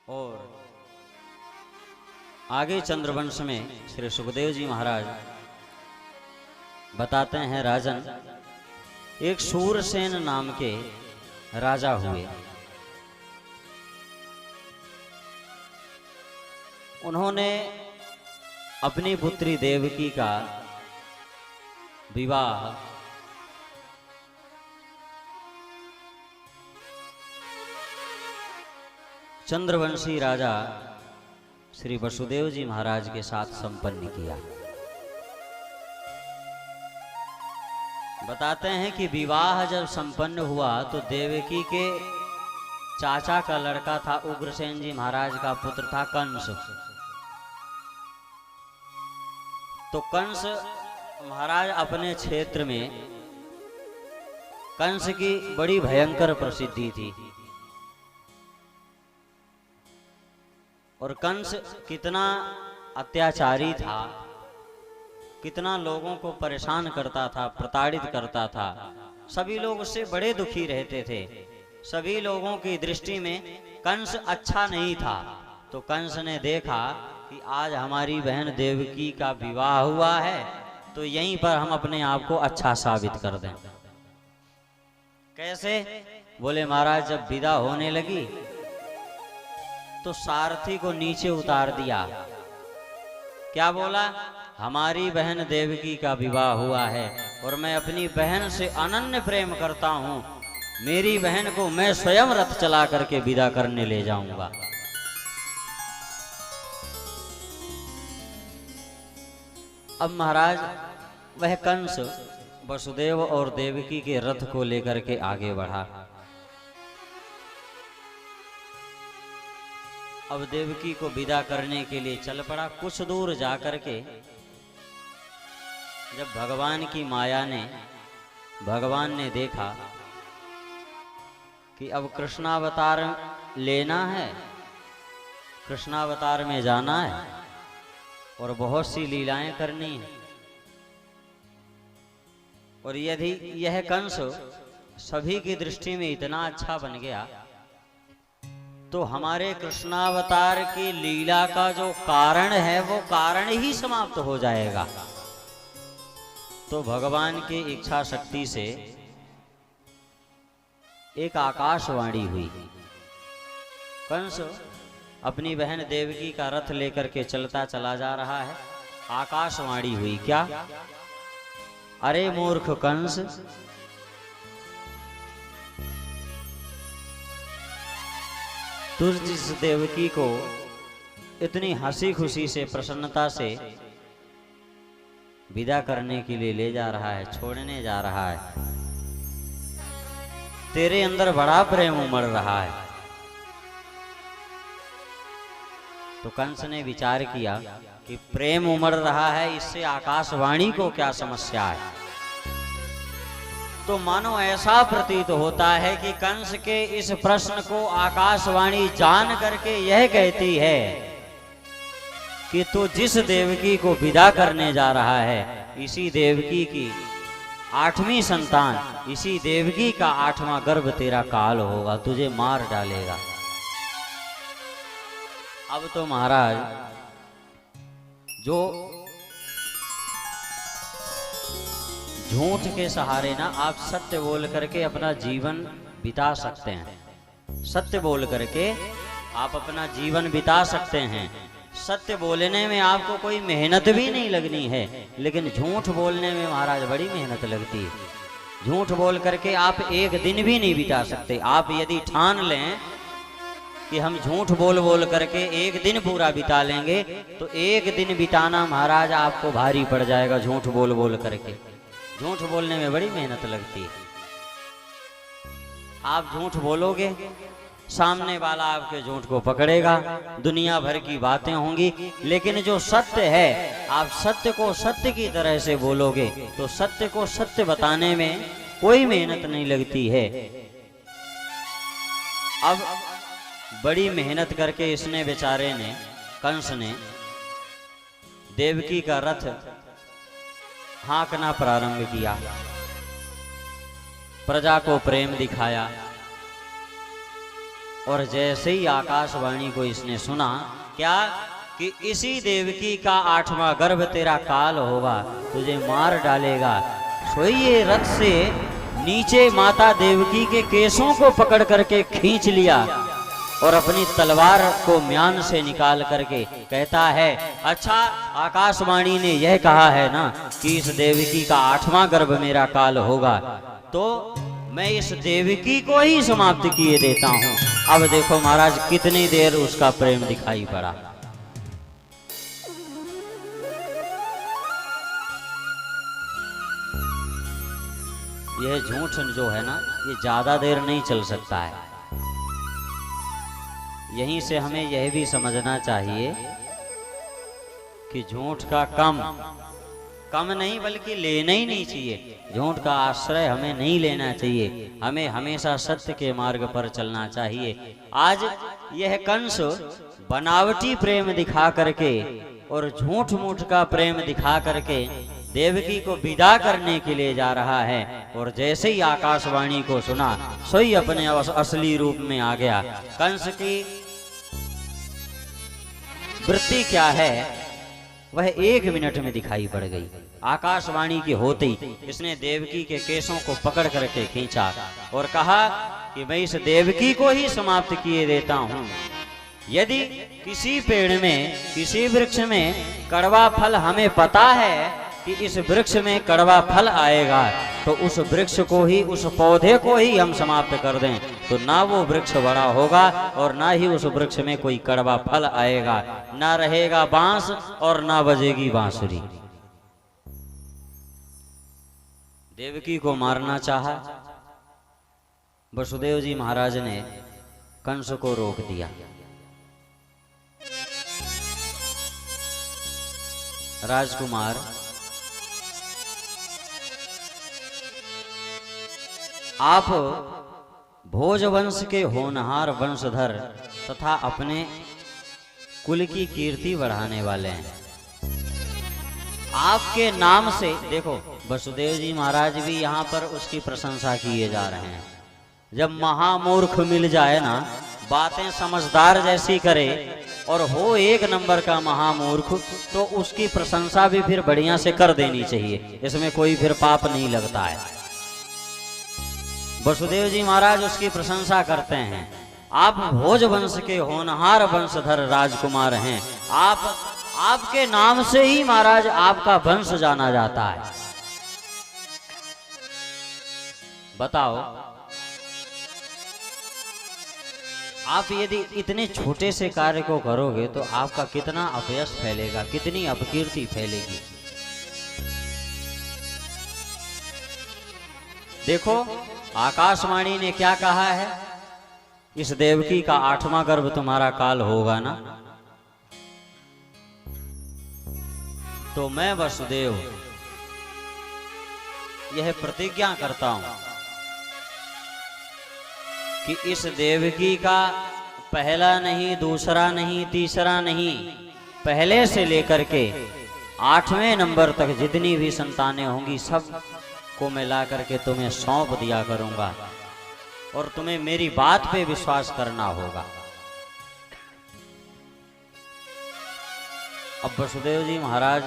और आगे चंद्रवंश में श्री सुखदेव जी महाराज बताते हैं, राजन एक शूरसेन नाम के राजा हुए। उन्होंने अपनी पुत्री देवकी का विवाह चंद्रवंशी राजा श्री वसुदेव जी महाराज के साथ संपन्न किया। बताते हैं कि विवाह जब संपन्न हुआ तो देवकी के चाचा का लड़का था, उग्रसेन जी महाराज का पुत्र था कंस। तो कंस महाराज अपने क्षेत्र में, कंस की बड़ी भयंकर प्रसिद्धि थी। और कंस कितना अत्याचारी था, कितना लोगों को परेशान करता था, प्रताड़ित करता था। सभी लोग उससे बड़े दुखी रहते थे। सभी लोगों की दृष्टि में कंस अच्छा नहीं था। तो कंस ने देखा कि आज हमारी बहन देवकी का विवाह हुआ है, तो यहीं पर हम अपने आप को अच्छा साबित कर दें। कैसे? बोले महाराज जब विदा होने लगी तो सारथी को नीचे उतार दिया। क्या बोला? हमारी बहन देवकी का विवाह हुआ है और मैं अपनी बहन से अनन्य प्रेम करता हूं। मेरी बहन को मैं स्वयं रथ चला करके विदा करने ले जाऊंगा। अब महाराज वह कंस वसुदेव और देवकी के रथ को लेकर के आगे बढ़ा। अब देवकी को विदा करने के लिए चल पड़ा। कुछ दूर जाकर के जब भगवान की माया ने, भगवान ने देखा कि अब कृष्णावतार लेना है, कृष्णावतार में जाना है और बहुत सी लीलाएं करनी है, और यदि यह कंस सभी की दृष्टि में इतना अच्छा बन गया तो हमारे कृष्णावतार की लीला का जो कारण है वो कारण ही समाप्त हो जाएगा। तो भगवान की इच्छा शक्ति से एक आकाशवाणी हुई। कंस अपनी बहन देवकी का रथ लेकर के चलता चला जा रहा है। आकाशवाणी हुई। क्या? अरे मूर्ख कंस, तू जिस देवकी को इतनी हंसी खुशी से, प्रसन्नता से विदा करने के लिए ले जा रहा है, छोड़ने जा रहा है, तेरे अंदर बड़ा प्रेम उमड़ रहा है। तो कंस ने विचार किया कि प्रेम उमड़ रहा है, इससे आकाशवाणी को क्या समस्या है। तो मानो ऐसा प्रतीत होता है कि कंस के इस प्रश्न को आकाशवाणी जान करके यह कहती है कि तू जिस देवकी को विदा करने जा रहा है, इसी देवकी की 8वीं संतान, इसी देवकी का 8वां गर्भ तेरा काल होगा, तुझे मार डालेगा। अब तो महाराज जो झूठ के सहारे ना आप सत्य बोल करके अपना जीवन बिता सकते हैं, सत्य बोल करके आप अपना जीवन बिता सकते हैं। सत्य बोलने में आपको कोई मेहनत भी नहीं लगनी है, लेकिन झूठ बोलने में महाराज बड़ी मेहनत लगती है। झूठ बोल करके आप एक दिन भी नहीं बिता सकते। आप यदि ठान लें कि हम झूठ बोल बोल करके एक दिन पूरा बिता लेंगे, तो एक दिन बिताना महाराज आपको भारी पड़ जाएगा। झूठ बोल बोल करके, झूठ बोलने में बड़ी मेहनत लगती है। आप झूठ बोलोगे, सामने वाला आपके झूठ को पकड़ेगा, दुनिया भर की बातें होंगी, लेकिन जो सत्य है, आप सत्य को सत्य की तरह से बोलोगे तो सत्य को सत्य बताने में कोई मेहनत नहीं लगती है। अब बड़ी मेहनत करके इसने, बेचारे ने, कंस ने देवकी का रथ हाँकना प्रारंभ किया, प्रजा को प्रेम दिखाया और जैसे ही आकाशवाणी को इसने सुना, क्या कि इसी देवकी का 8वां गर्भ तेरा काल होगा, तुझे मार डालेगा। सोइए रथ से नीचे माता देवकी के केसों को पकड़ करके खींच लिया और अपनी तलवार को म्यान से निकाल करके कहता है, अच्छा आकाशवाणी ने यह कहा है ना कि इस देवकी का 8वां गर्भ मेरा काल होगा, तो मैं इस देवकी को ही समाप्त किए देता हूं। अब देखो महाराज कितनी देर उसका प्रेम दिखाई पड़ा। यह झूठ जो है ना, ये ज्यादा देर नहीं चल सकता है। यहीं से हमें यह भी समझना चाहिए कि झूठ का कम नहीं बल्कि लेना ही नहीं चाहिए। झूठ का आश्रय हमें नहीं लेना चाहिए, हमें हमेशा सत्य के मार्ग पर चलना चाहिए। आज यह कंस बनावटी प्रेम दिखा करके और झूठ मूठ का प्रेम दिखा करके देवकी को विदा करने के लिए जा रहा है, और जैसे ही आकाशवाणी को सुना सोई अपने असली रूप में आ गया। कंस की वृत्ति क्या है वह 1 मिनट में दिखाई पड़ गई। आकाशवाणी की होते ही इसने देवकी के केसों को पकड़ करके खींचा और कहा कि मैं इस देवकी को ही समाप्त किए देता हूं। यदि किसी पेड़ में, किसी वृक्ष में कड़वा फल हमें पता है कि इस वृक्ष में कड़वा फल आएगा, तो उस वृक्ष को ही, उस पौधे को ही हम समाप्त कर दें, तो ना वो वृक्ष बड़ा होगा और ना ही उस वृक्ष में कोई कड़वा फल आएगा, ना रहेगा बांस और ना बजेगी बांसुरी। देवकी को मारना चाहा, वसुदेव जी महाराज ने कंस को रोक दिया। राजकुमार, आप भोजवंश के होनहार वंशधर तथा अपने कुल की कीर्ति बढ़ाने वाले हैं। आपके नाम से देखो, वसुदेव जी महाराज भी यहाँ पर उसकी प्रशंसा किए जा रहे हैं। जब महामूर्ख मिल जाए ना, बातें समझदार जैसी करे और हो 1 नंबर का महामूर्ख, तो उसकी प्रशंसा भी फिर बढ़िया से कर देनी चाहिए, इसमें कोई फिर पाप नहीं लगता है। वसुदेव जी महाराज उसकी प्रशंसा करते हैं। आप भोजवंश के होनहार वंशधर राजकुमार हैं, आपके नाम से ही महाराज आपका वंश जाना जाता है। बताओ, आप यदि इतने छोटे से कार्य को करोगे तो आपका कितना अपयश फैलेगा, कितनी अपकीर्ति फैलेगी। देखो आकाशवाणी ने क्या कहा है, इस देवकी का 8वां गर्भ तुम्हारा काल होगा ना, तो मैं वसुदेव यह प्रतिज्ञा करता हूं कि इस देवकी का पहला नहीं, दूसरा नहीं, तीसरा नहीं, पहले से लेकर के 8वें नंबर तक जितनी भी संतानें होंगी सब को मैं ला करके तुम्हें सौंप दिया करूंगा, और तुम्हें मेरी बात पे विश्वास करना होगा। अब वसुदेव जी महाराज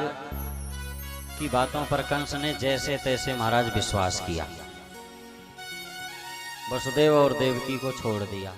की बातों पर कंस ने जैसे तैसे महाराज विश्वास किया, वसुदेव और देवकी को छोड़ दिया।